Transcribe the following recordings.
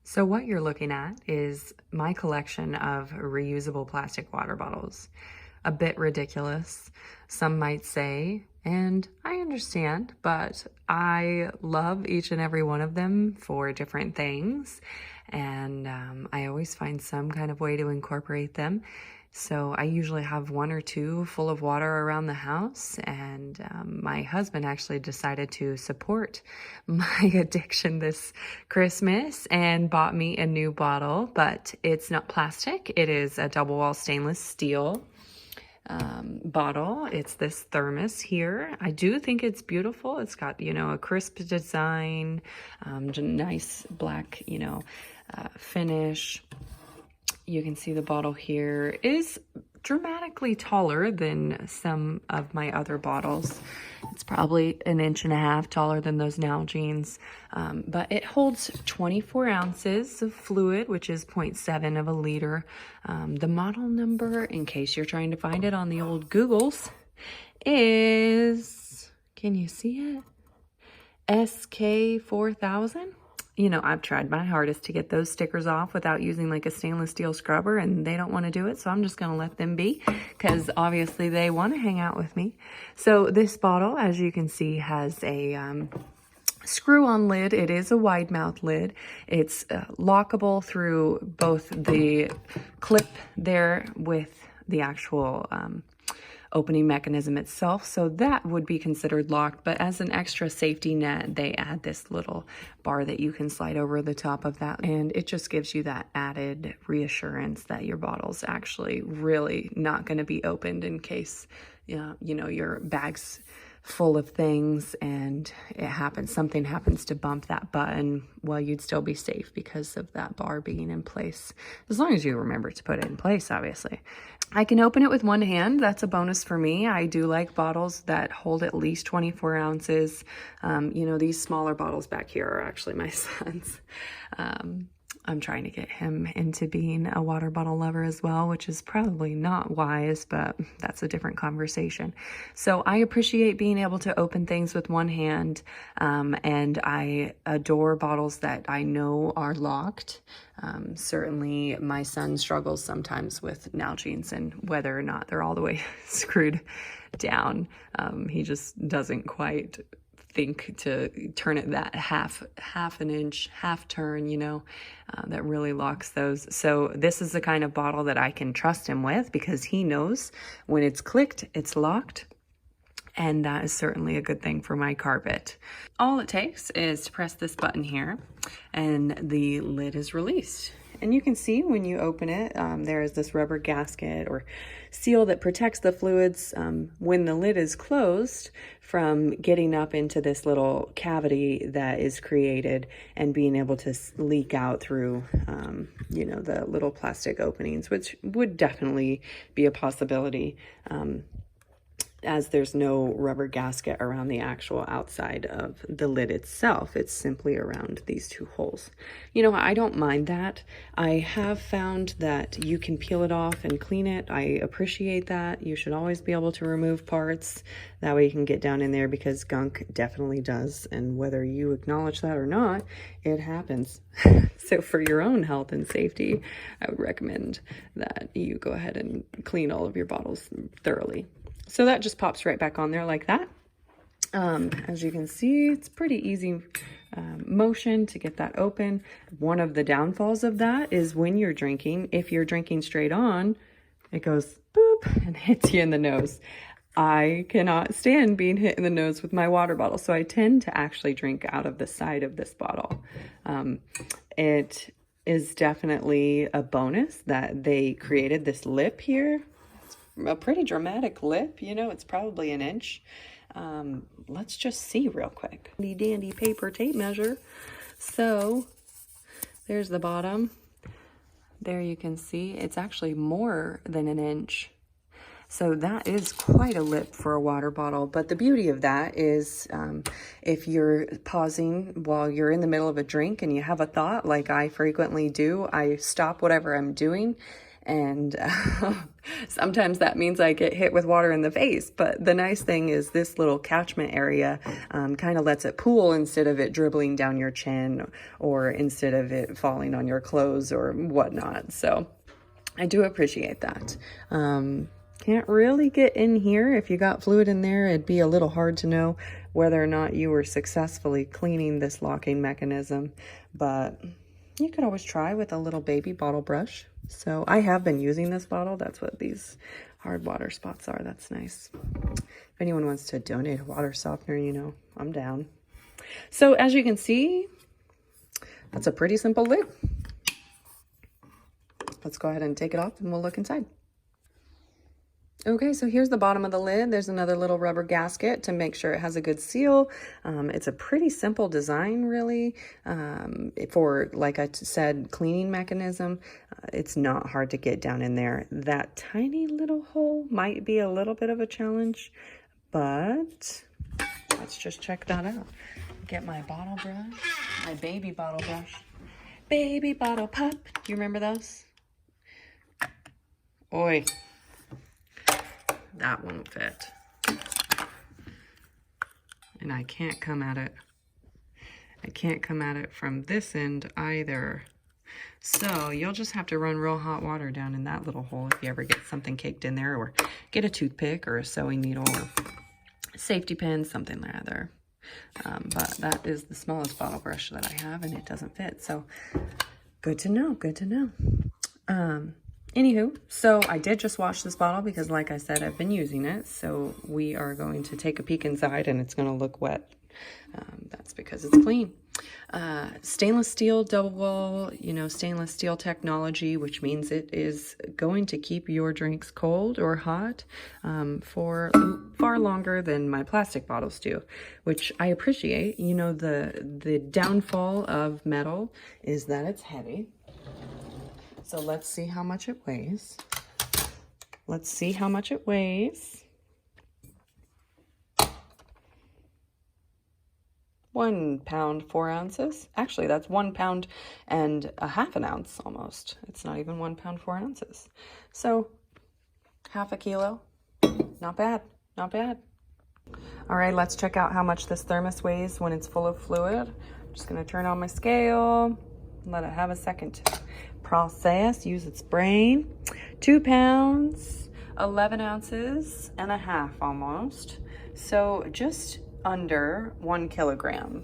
So what you're looking at is my collection of reusable plastic water bottles. A bit ridiculous, some might say, and I understand, but I love each and every one of them for different things, and I always find some kind of way to incorporate them. So I usually have one or two full of water around the house, and my husband actually decided to support my addiction this Christmas and bought me a new bottle, but it's not plastic. It is a double wall stainless steel bottle. It's this Thermos here. I do think it's beautiful. It's got, a crisp design, nice black, finish. You can see the bottle here is dramatically taller than some of my other bottles. It's probably 1.5 inches taller than those Nalgene's, but it holds 24 ounces of fluid, which is 0.7 of a liter. The model number, in case you're trying to find it on the old Googles, is, can you see it? SK4000. I've tried my hardest to get those stickers off without using like a stainless steel scrubber, and they don't want to do it. So I'm just going to let them be because obviously they want to hang out with me. So this bottle, as you can see, has a screw-on lid. It is a wide mouth lid. It's lockable through both the clip there with the actual opening mechanism itself, so that would be considered locked, but as an extra safety net they add this little bar that you can slide over the top of that, and it just gives you that added reassurance that your bottle's actually really not going to be opened in case your bag's full of things and something happens to bump that button. Well, you'd still be safe because of that bar being in place, as long as you remember to put it in place, obviously. I can open it with one hand. That's a bonus for me. I do like bottles that hold at least 24 ounces. These smaller bottles back here are actually my son's. I'm trying to get him into being a water bottle lover as well, which is probably not wise, but that's a different conversation. So I appreciate being able to open things with one hand, and I adore bottles that I know are locked. Certainly my son struggles sometimes with Nalgene's and whether or not they're all the way screwed down. He just doesn't quite think to turn it that half an inch, half turn, that really locks those. So this is the kind of bottle that I can trust him with because he knows when it's clicked, it's locked. And that is certainly a good thing for my carpet. All it takes is to press this button here and the lid is released. And you can see when you open it, there is this rubber gasket or seal that protects the fluids when the lid is closed from getting up into this little cavity that is created and being able to leak out through, the little plastic openings, which would definitely be a possibility. As there's no rubber gasket around the actual outside of the lid itself. It's simply around these two holes. I don't mind that. I have found that you can peel it off and clean it. I appreciate that. You should always be able to remove parts. That way you can get down in there because gunk definitely does. And whether you acknowledge that or not, it happens. So for your own health and safety, I would recommend that you go ahead and clean all of your bottles thoroughly. So that just pops right back on there like that. As you can see, it's pretty easy motion to get that open. One of the downfalls of that is when you're drinking, if you're drinking straight on, it goes boop and hits you in the nose. I cannot stand being hit in the nose with my water bottle, so I tend to actually drink out of the side of this bottle. It is definitely a bonus that they created this lip here. A pretty dramatic lip, it's probably 1 inch. Let's just see real quick. The dandy paper tape measure. So there's the bottom. There you can see it's actually more than 1 inch. So that is quite a lip for a water bottle. But the beauty of that is if you're pausing while you're in the middle of a drink and you have a thought, like I frequently do, I stop whatever I'm doing And sometimes that means I get hit with water in the face. But the nice thing is this little catchment area kind of lets it pool instead of it dribbling down your chin or instead of it falling on your clothes or whatnot. So I do appreciate that. Can't really get in here. If you got fluid in there, it'd be a little hard to know whether or not you were successfully cleaning this locking mechanism, but you could always try with a little baby bottle brush. So I have been using this bottle. That's what these hard water spots are. That's nice. If anyone wants to donate a water softener, you know, I'm down. So as you can see, that's a pretty simple lid. Let's go ahead and take it off and we'll look inside. Okay, so here's the bottom of the lid. There's another little rubber gasket to make sure it has a good seal. It's a pretty simple design, really. For, like I said, cleaning mechanism, it's not hard to get down in there. That tiny little hole might be a little bit of a challenge, but let's just check that out. Get my bottle brush, my baby bottle brush. Baby bottle pop. Do you remember those? Oi. That won't fit. And I can't come at it. I can't come at it from this end either. So you'll just have to run real hot water down in that little hole if you ever get something caked in there, or get a toothpick or a sewing needle or safety pin, something rather. But that is the smallest bottle brush that I have, and it doesn't fit. So good to know, good to know. Anywho, so I did just wash this bottle because, like I said, I've been using it. So we are going to take a peek inside and it's going to look wet. That's because it's clean. Stainless steel double wall, you know, stainless steel technology, which means it is going to keep your drinks cold or hot for far longer than my plastic bottles do, which I appreciate. You know, the downfall of metal is that it's heavy. So let's see how much it weighs. Let's see how much it weighs. 1 pound, 4 ounces. Actually, that's 1 pound and a half an ounce almost. It's not even 1 pound, 4 ounces. So half a kilo. Not bad, not bad. All right, let's check out how much this thermos weighs when it's full of fluid. I'm just gonna turn on my scale, let it have a second to process, use its brain. 2 pounds, 11 ounces and a half almost. So just under 1 kilogram.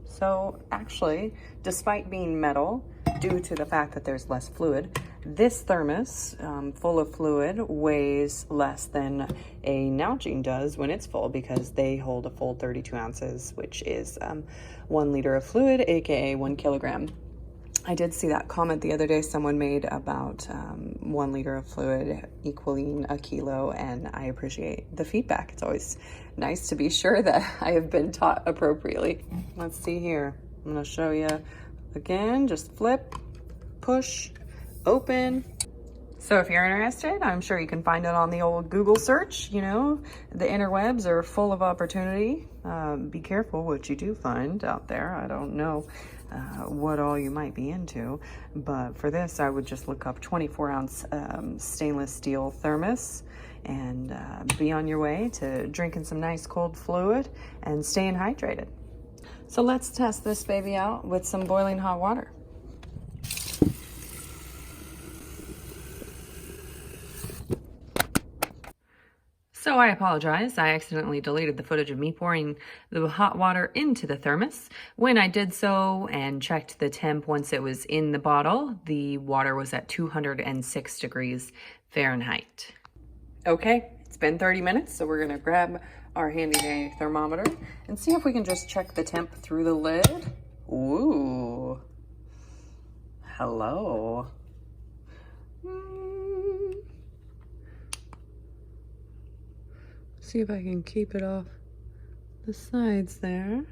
So actually, despite being metal, due to the fact that there's less fluid, this thermos full of fluid weighs less than a Nalgene does when it's full, because they hold a full 32 ounces, which is 1 liter of fluid, aka 1 kilogram. I did see that comment the other day someone made about 1 liter of fluid equaling a kilo, and I appreciate the feedback. It's always nice to be sure that I have been taught appropriately. Let's see here. I'm gonna show you again. Just flip, push, open. So if you're interested, I'm sure you can find it on the old Google search. You know, the interwebs are full of opportunity. Be careful what you do find out there. I don't know what all you might be into, but for this I would just look up 24-ounce stainless steel thermos and be on your way to drinking some nice cold fluid and staying hydrated. So let's test this baby out with some boiling hot water. So I apologize. I accidentally deleted the footage of me pouring the hot water into the thermos. When I did so and checked the temp once it was in the bottle, the water was at 206 degrees Fahrenheit. Okay, it's been 30 minutes, so we're gonna grab our handy dandy thermometer and see if we can just check the temp through the lid. Ooh, hello. See if I can keep it off the sides there.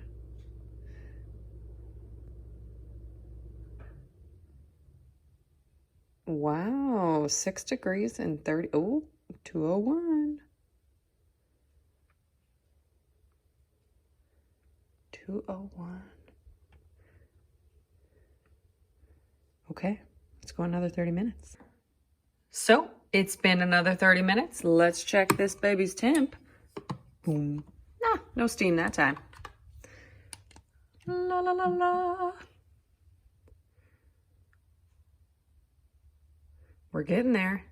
Wow, 6 degrees and 30, oh, 201. 201. Okay, let's go another 30 minutes. So it's been another 30 minutes. Let's check this baby's temp. Boom. Nah, no steam that time. La la la la. We're getting there.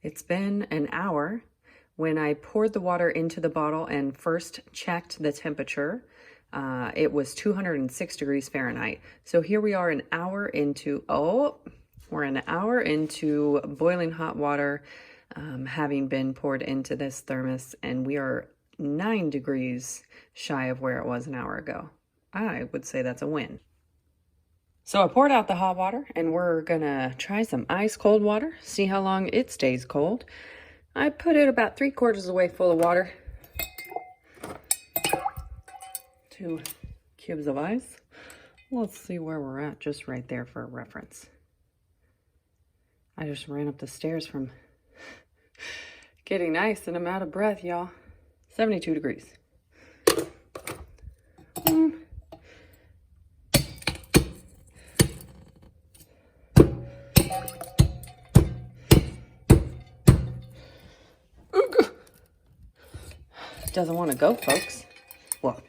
It's been an hour. When I poured the water into the bottle and first checked the temperature, it was 206 degrees Fahrenheit. So here we are an hour into, we're an hour into boiling hot water, having been poured into this thermos, and we are 9 degrees shy of where it was an hour ago. I would say that's a win. So I poured out the hot water, and we're gonna try some ice cold water, see how long it stays cold. I put it about 3/4 of the way full of water. 2 cubes of ice. Let's see where we're at, just right there for a reference. I just ran up the stairs from getting ice and I'm out of breath, y'all. 72 degrees. Doesn't want to go, folks. Well,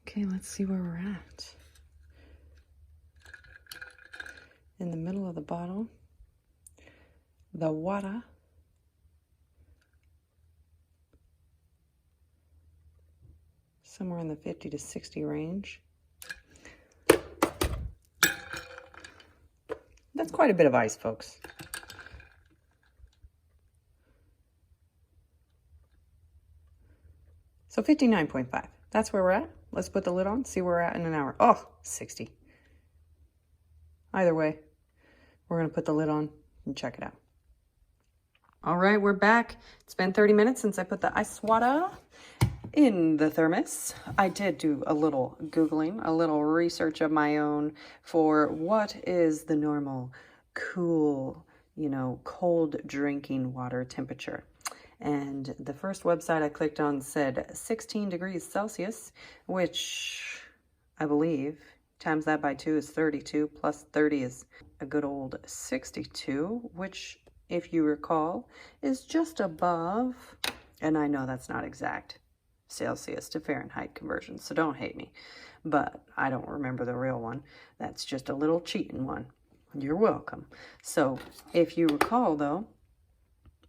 okay, let's see where we're at. In the middle of the bottle, the water. Somewhere in the 50 to 60 range. That's quite a bit of ice, folks. So 59.5. That's where we're at. Let's put the lid on, see where we're at in an hour. Oh, 60. Either way, we're going to put the lid on and check it out. All right, we're back. It's been 30 minutes since I put the ice water in the thermos. I did do a little Googling, a little research of my own for what is the normal cool, cold drinking water temperature. And the first website I clicked on said 16 degrees Celsius, which I believe times that by 2 is 32, plus 30 is a good old 62, which, if you recall, is just above, and I know that's not exact Celsius to Fahrenheit conversion, so don't hate me, but I don't remember the real one. That's just a little cheating one. You're welcome. So if you recall, though,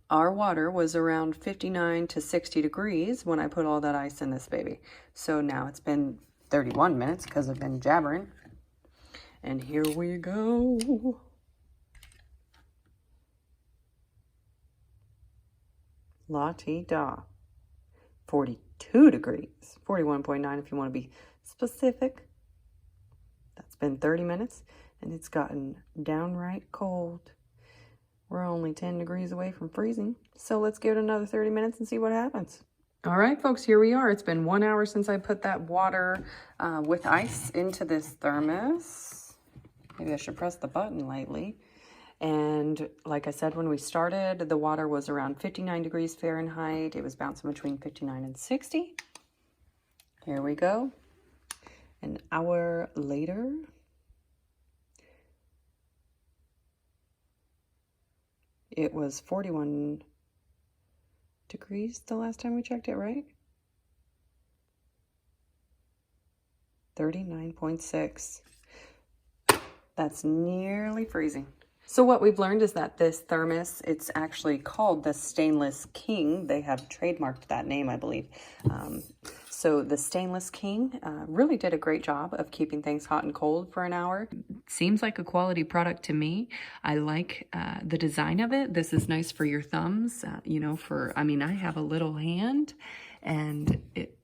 our water was around 59 to 60 degrees when I put all that ice in this baby. So now it's been 31 minutes because I've been jabbering. And here we go. La-ti-da. 42 degrees. 41.9 if you want to be specific. That's been 30 minutes and it's gotten downright cold. We're only 10 degrees away from freezing. So let's give it another 30 minutes and see what happens. All right, folks, here we are. It's been 1 hour since I put that water with ice into this thermos. Maybe I should press the button lightly. And like I said, when we started, the water was around 59 degrees Fahrenheit. It was bouncing between 59 and 60. Here we go. An hour later. It was 41 degrees the last time we checked it, right? 39.6. That's nearly freezing. So what we've learned is that this thermos, it's actually called the Stainless King. They have trademarked that name, I believe. So the Stainless King really did a great job of keeping things hot and cold for an hour. Seems like a quality product to me. I like the design of it. This is nice for your thumbs, I have a little hand and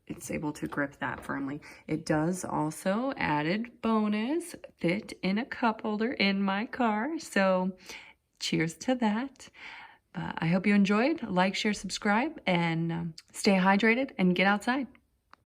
it's able to grip that firmly. It does also, added bonus, fit in a cup holder in my car. So cheers to that. I hope you enjoyed. Like, share, subscribe, and stay hydrated and get outside.